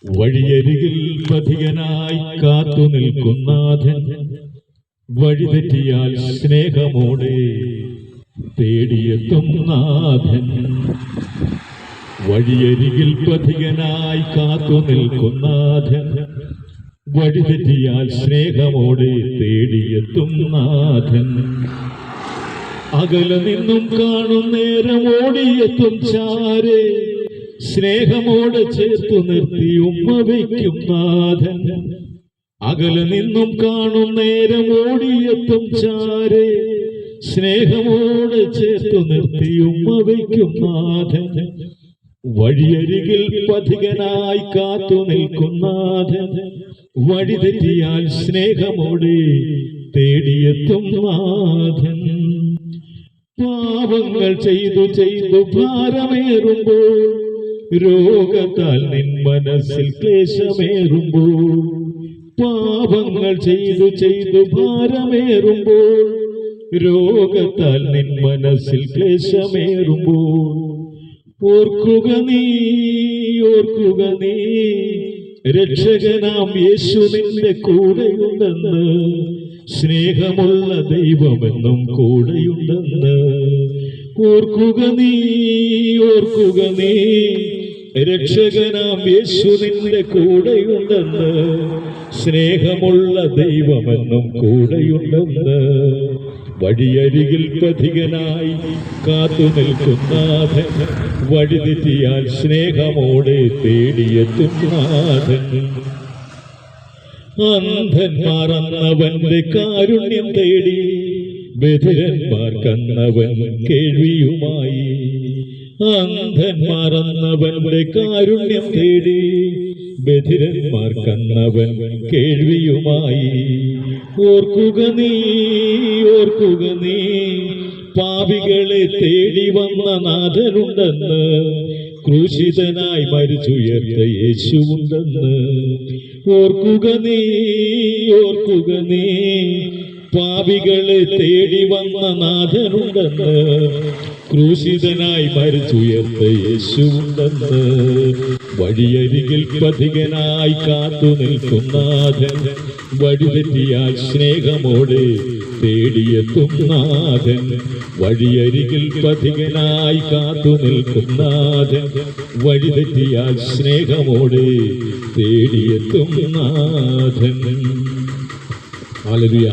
വഴിയരികിൽ പഥികനായി കാത്തു നിൽക്കുന്നാഥൻ, വഴിതെറ്റിയാൽ സ്നേഹമോടെ തേടിയെത്തും നാഥൻ. വഴിയരികിൽ പഥികനായി കാത്തു നിൽക്കുന്നാഥൻ, വഴിതെറ്റിയാൽ സ്നേഹമോടെ തേടിയെത്തും നാഥൻ. അകലെ നിന്നും കാണും നേരം ഓടിയെത്തും ചാരെ, സ്നേഹമോടെ ചേർത്തു നിർത്തി ഉമ്മ വയ്ക്കും നാഥൻ. അകലെ നിന്നും കാണും നേരം ഓടിയെത്തും ചാരെ, സ്നേഹമോടെ ചേർത്തു നിർത്തി ഉമ്മ വയ്ക്കും നാഥൻ. വഴിയരികിൽ പഥികനായി കാത്തു നിൽക്കും നാഥൻ, വഴിതെറ്റിയാൽ സ്നേഹമോടെ തേടിയെത്തും നാഥൻ. പാപങ്ങൾ ചെയ്തു ചെയ്തു ഭാരമേറുമ്പോൾ, രോഗത്താൽ നിൻ മനസ്സിൽ ക്ലേശമേറുമ്പോൾ, പാപങ്ങൾ ചെയ്തു ചെയ്തു ഭാരമേറുമ്പോൾ, രോഗത്താൽ നിൻ മനസ്സിൽ ക്ലേശമേറുമ്പോൾ, ഓർക്കുക നീ ഓർക്കുക നീ, രക്ഷകനാം യേശു നിന്റെ കൂടെയുണ്ടെന്ന്, സ്നേഹമുള്ള ദൈവമെന്നും കൂടെയുണ്ടെന്ന്. ഓർക്കുക നീ ഓർക്കുക നീ, രക്ഷകനാം യേശു നിന്റെ കൂടെയുണ്ടെന്ന്, സ്നേഹമുള്ള ദൈവമെന്നും കൂടെയുണ്ടെന്ന്. വഴിയരികിൽ പഥികനായി കാത്തു നിൽക്കുന്നാഥൻ, വഴിതെറ്റിയാൽ സ്നേഹമോടെ തേടിയെത്തും നാഥൻ. അന്ധന്മാരെന്നവന്റെ കാരുണ്യം തേടി, ബധിരന്മാർക്കന്നവൻ കേൾവിയുമായി. അന്ധന്മാരെന്നവന്റെ കാരുണ്യം തേടി, ബധിരന്മാർക്കന്നവൻ കേൾവിയുമായി. ഓർക്കുക നീ ഓർക്കുക നീ, പാപികളെ തേടി വന്ന നാഥനുണ്ടെന്ന്, ക്രൂശിതനായി മരിച്ചുയർത്ത യേശുവുണ്ടെന്ന്. ഓർക്കുക നീ ഓർക്കുക നീ, പാപികളെ തേടി വന്ന നാഥനുണ്ടെന്ന്, ക്രൂശിതനായി മരിച്ചുയർത്ത യേശുവുണ്ടെന്ന്. വഴിയരികിൽ പഥികനായി കാത്തു നിൽക്കും നാഥൻ, വഴിതെറ്റിയാൽ സ്നേഹമോടെ തേടിയെത്തും നാഥൻ. വഴിയരികിൽ പഥികനായി കാത്തു നിൽക്കും നാഥൻ, വഴിതെറ്റിയാൽ സ്നേഹമോടെ തേടിയെത്തും നാഥൻ. ഹല്ലേലൂയ.